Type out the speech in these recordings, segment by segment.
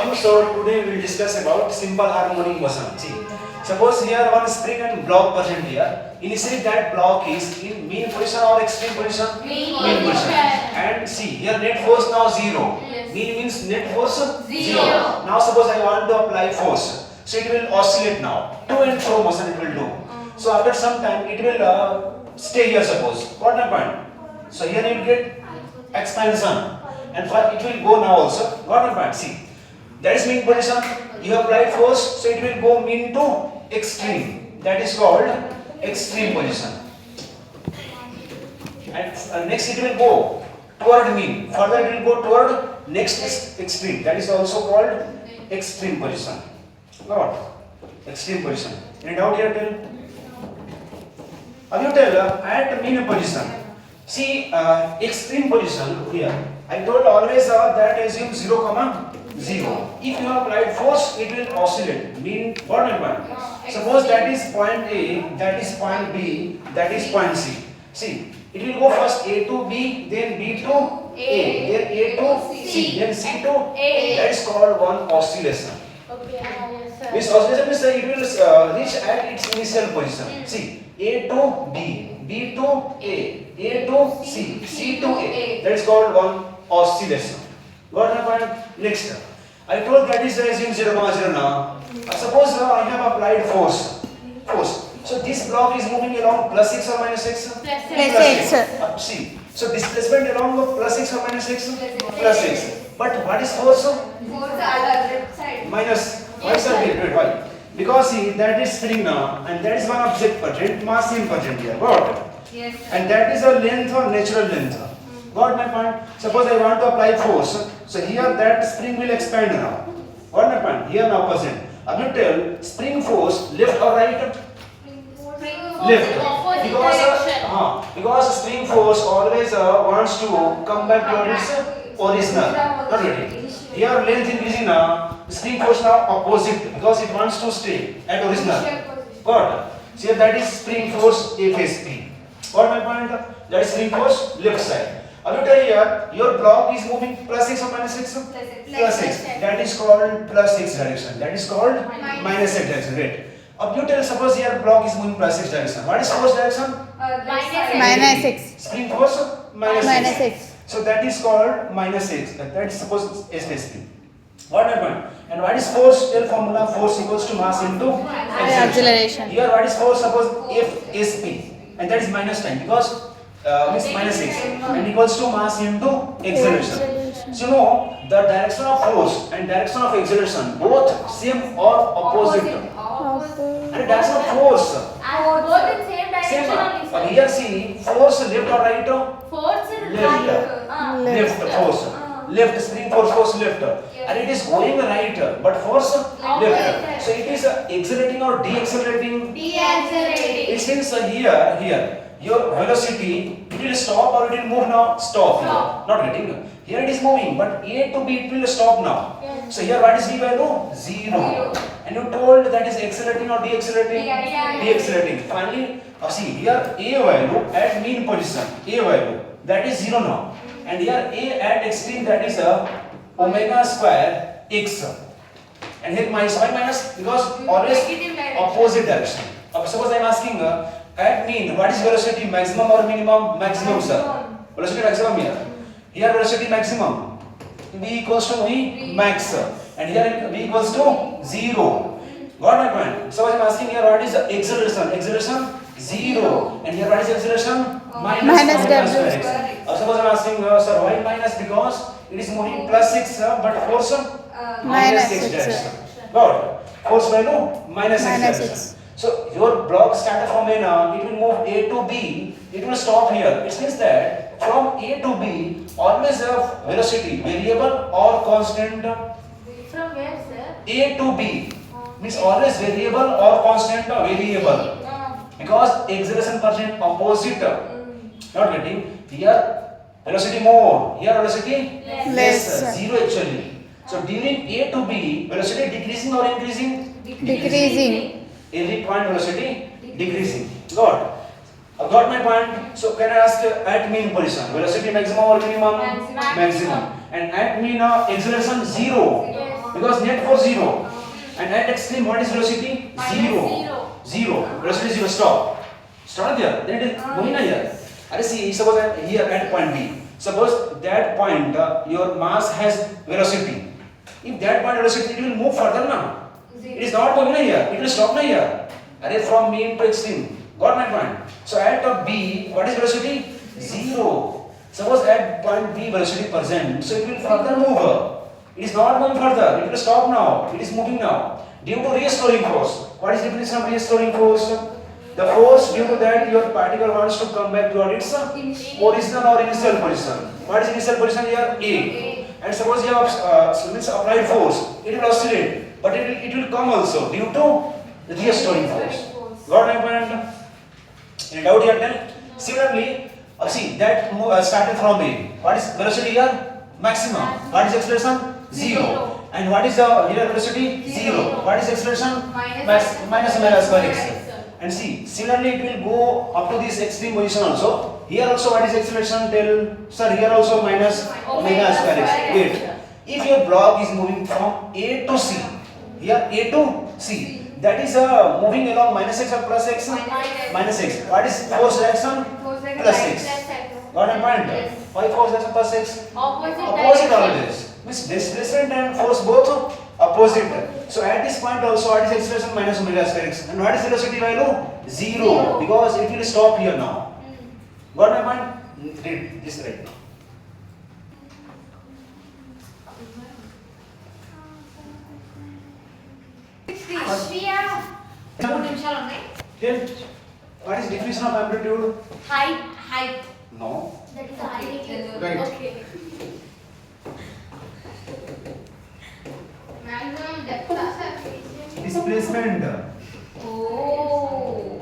everyone. So today we will discuss about simple harmonic motion. See, suppose here one spring and block present here. Initially that block is in mean position or extreme position? Mean position. And see here net force now 0. Yes. Mean means net force 0. Now suppose I want to apply force. So it will oscillate now. To and fro motion it will do. So after some time it will stay here suppose. What my point? So here you will get expansion. And for it will go now also. What my point? See. That is mean position. You apply force, so it will go mean to extreme. That is called extreme position. And next it will go toward mean. Further it will go toward next extreme. That is also called extreme position. What? Extreme position. Any doubt here till? Now you tell at mean position. See extreme position here. I told always that assume 0, 0. If you applied force, it will oscillate. Mean what and point? Suppose that is point A, that is point B, that is point C. See, it will go first A to B, then B to A, then A to C, then C to A. That is called one oscillation. Okay, yes, sir. This oscillation means it will reach at its initial position. See, A to B, B to A to C, C to A. That is called one oscillation. Got my point? Next, I told that is assume 0, 0 now. Suppose I have applied force. So this block is moving along plus 6 or minus 6? Plus 6. See, so displacement along of plus 6 or minus 6? Plus 6. But what is force? Minus. Why is that? Why? Because see, that is spring now, and that is one object present, mass in present here. Got? Yes. And that is a length or natural length. Got my point? Suppose I want to apply force. So here that spring will expand now. Got my point? Here now present. I will tell spring force left or right? Left. Because spring force always wants to come back to its original. Not ready. Here length increasing now. Spring force now opposite because it wants to stay at original. Got? So here that is spring force FSP. Got my point? That is spring force left side. I will tell here your block is moving plus 6 or minus 6? Plus 6. That is called plus 6 direction. That is called minus 6 direction. Right. Now you tell suppose your block is moving plus 6 direction. What is force direction? Minus 6. Spring force minus 6. 6. So that is called minus 6. That is suppose SSP. What happened? And what is force? Tell formula force equals to mass into Acceleration. Here what is force? Suppose FSP. And that is minus 10 because means minus 6 and equals to mass into acceleration. So you know the direction of force and direction of acceleration both same or opposite. And direction of force Both in same direction only, sir. here see force left or right? Force is Left. Left force. Left spring force left. And it is going right but force left. So it is accelerating or deaccelerating? Deaccelerating. It means here your velocity it will stop or it will move now? Stop. Here. Not getting. Here it is moving but A to B it will stop now. Yes. So here what is B value? 0. And you told that is accelerating or deaccelerating? Deaccelerating. Finally, see here A value at mean position. A value that is 0 now. And here A at extreme that is omega square x. And here minus. Why minus? Because always opposite direction. Suppose I am asking at mean what is velocity maximum or minimum? Maximum, sir. Velocity maximum here. Here velocity maximum. V equals to V max. And here V equals to 0. Got my point? So I am asking here what is the acceleration? Acceleration 0. And here what is acceleration? Minus omega W square x. Suppose I am asking sir why minus? Because it is moving plus 6 but force minus 6 direction. Got it? Force value minus 6 direction. So your block started from A now, it will move A to B, it will stop here. It means that from A to B, always have velocity variable or constant. From where, sir? A to B means always variable or constant variable. Because acceleration percent opposite. Not getting. Here velocity more, here velocity Less. 0 actually. So during A to B, velocity decreasing or increasing? Decreasing. Every point velocity decreasing. Got my point? So can I ask at mean position, velocity maximum or minimum? Maximum. Maximum. And at mean acceleration 0. Yes. Because net force 0. And at extreme, what is velocity? Minus 0. Velocity 0. Stop. Stop there. Then it is moving here. See, suppose here at point B. Suppose that point your mass has velocity. If that point velocity, it will move further now. It is not moving here. It will stop now here. From mean to extreme. Got my point? So at B, what is velocity? 0. Suppose at point B velocity present, so it will further move. It is not moving further. It will stop now. It is moving now. Due to restoring force. What is the definition of restoring force? The force due to that your particle wants to come back to its original or initial position. What is initial position here? A. And suppose you have applied force, it will oscillate, but it will come also due to the restoring force. Got my point? Any doubt here then? Similarly, see that started from A. What is velocity here? Maximum. What is acceleration? 0. And what is the here velocity? 0. What is acceleration? Minus omega square x. And see, similarly it will go up to this extreme position also. Here also what is acceleration? Tell, sir, here also minus omega square x. Wait. If your block is moving from A to C, here A to C, that is moving along minus x or plus x? Minus x. What is force reaction? Plus x. Got my point? Why force reaction plus x? Opposite always. Means displacement and force both opposite. So at this point also what is acceleration? Minus omega square x. And what is velocity value? 0. Because it will stop here now. Got my point? Read this right now. Then what is definition of amplitude? Height. No. That is height. Right. Okay. Maximum depth. Displacement. Oh.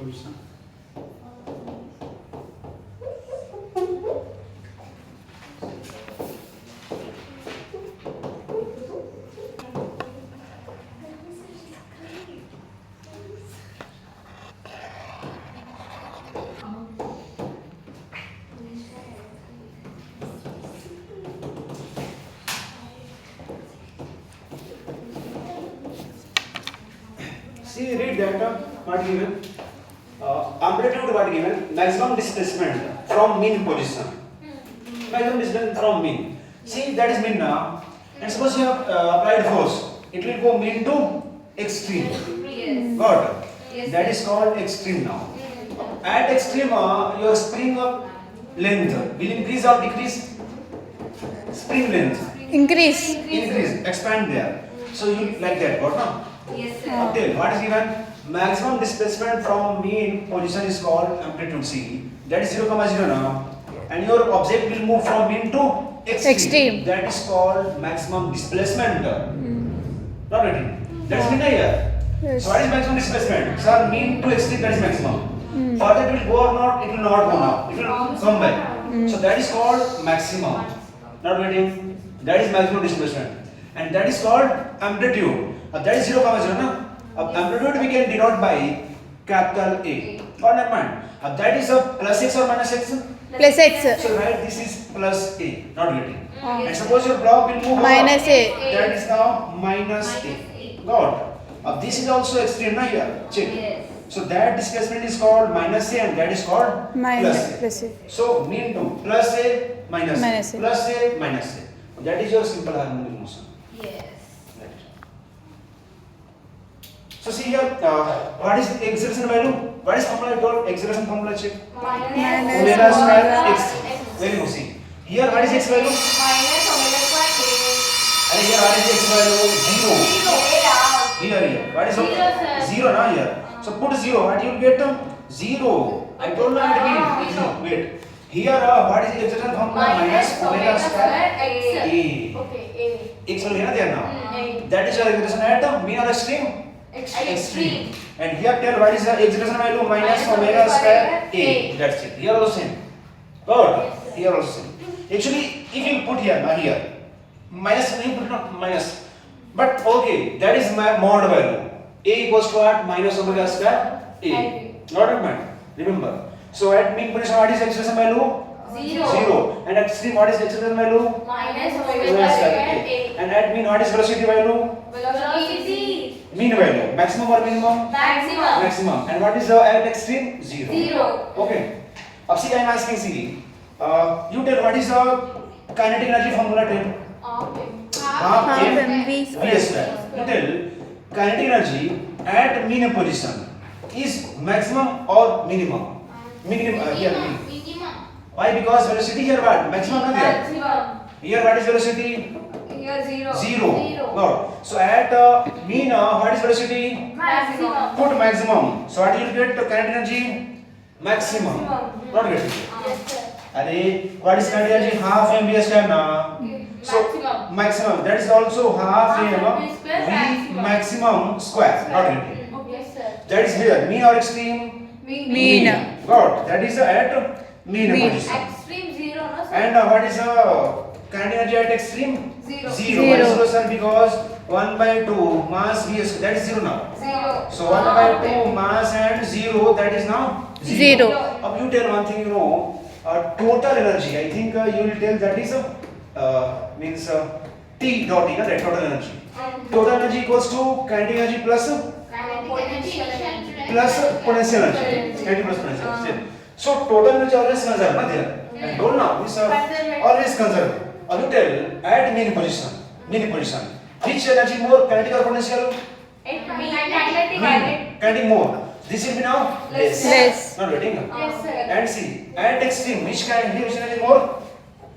Position. See, read that what given. Amplitude what given? Maximum displacement from mean position. Maximum displacement from mean. See, that is mean now. And suppose you have applied force, it will go mean to extreme. Yes. Got? Yes. That is called extreme now. At extreme, your spring of length will increase or decrease? Spring length Increase. increase, expand there. So you like that, got now? Yes, sir. Then what is given? Maximum displacement from mean position is called amplitude C. That is 0, 0 now. And your object will move from mean to extreme. That is called maximum displacement. Not getting? That's mean here. Yes. So what is maximum displacement? Sir, mean to extreme, that is maximum. Further it will go or not? It will not go now. It will come back. So that is called maximum. Not getting? That is maximum displacement. And that is called amplitude. That is 0, 0 na? Amplitude we can denote by capital A. Got that mind? That is a plus x or minus x? Plus x. So right, this is plus A. Not getting? And suppose your block will move Minus A. That is now minus A. Got? This is also extreme na here. Check. Yes. So that displacement is called minus A and that is called Minus plus A. A. So mean to plus A minus Minus A. A. Plus A minus A. That is your simple harmonic motion. Yes. Right. So see here, what is the acceleration value? What is formula I told? Acceleration formula check. Minus Omega square omega x. Very good. See. Here what is x value? Minus omega square And here what is x value? 0. A. Here. What is Zero, sir. 0 na here. So put 0. What you will get? 0. I told you it again. Wait. Here, what is the excitation formula? Minus omega square X. A. Okay, A. X will be there now. A. That is your excitation at mean or extreme? Extreme. And here tell what is the excitation value? Minus omega square A. That's it. Here also same. Good. Here also same. Actually, if you put here, now here, minus, you put not minus. But okay, that is my mod value. A equals to what? Minus omega square A. Not at mind. Remember. So at mean position, what is excitation value? 0. And at extreme, what is excitation value? Minus Omega omega square square A. A. And at mean, what is velocity value? Velocity. Mean value. Maximum or minimum? Maximum. Maximum. And what is the at extreme? 0. 0. Okay. Now see, I am asking, see, you tell what is the kinetic energy formula? Tell. Half Half m mv v square. You tell kinetic energy at mean position is maximum or minimum? Minimum. Here mean. Why? Because velocity here what? Maximum not there. Maximum. Here what is velocity? Here 0. 0. No. So at mean what is velocity? Maximum. Put maximum. So what you will get kinetic energy? Maximum. Maximum. Not getting. Yes, sir. Arey, what is kinetic energy? Half mv square na. So Maximum. maximum. That is also half Half m mv square v maximum. maximum square. Not getting. Okay, sir. That is here. Mean or extreme? Mean. Got. That is at mean Mean. position. Extreme 0, no, sir? And what is kinetic energy at extreme? 0. 0. Why 0, sir? Because 1 by 2 mass v square. That is 0 now. 0. So 1 by 2 mass and 0. That is now 0. Now you tell one thing, you know, total energy. I think you will tell that is means T dot E, right? Total energy. Total energy equals to kinetic energy plus potential energy. Kinetic plus potential energy. So total energy always conserved, not there. And don't know, means always conserved. Now you tell at mean position, which energy more, kinetic or potential? Mean. Kinetic more. This will be now Less. Not getting. Yes, sir. And see, at extreme, which energy more?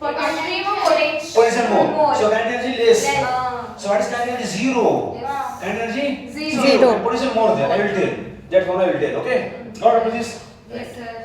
Extreme or Potential more. So kinetic energy less. Less. So what is kinetic energy? 0. Yes. Kinetic energy? Zero. Zero. And potential more there. I will tell. That one I will tell. Okay. Got up to this? Yes, sir.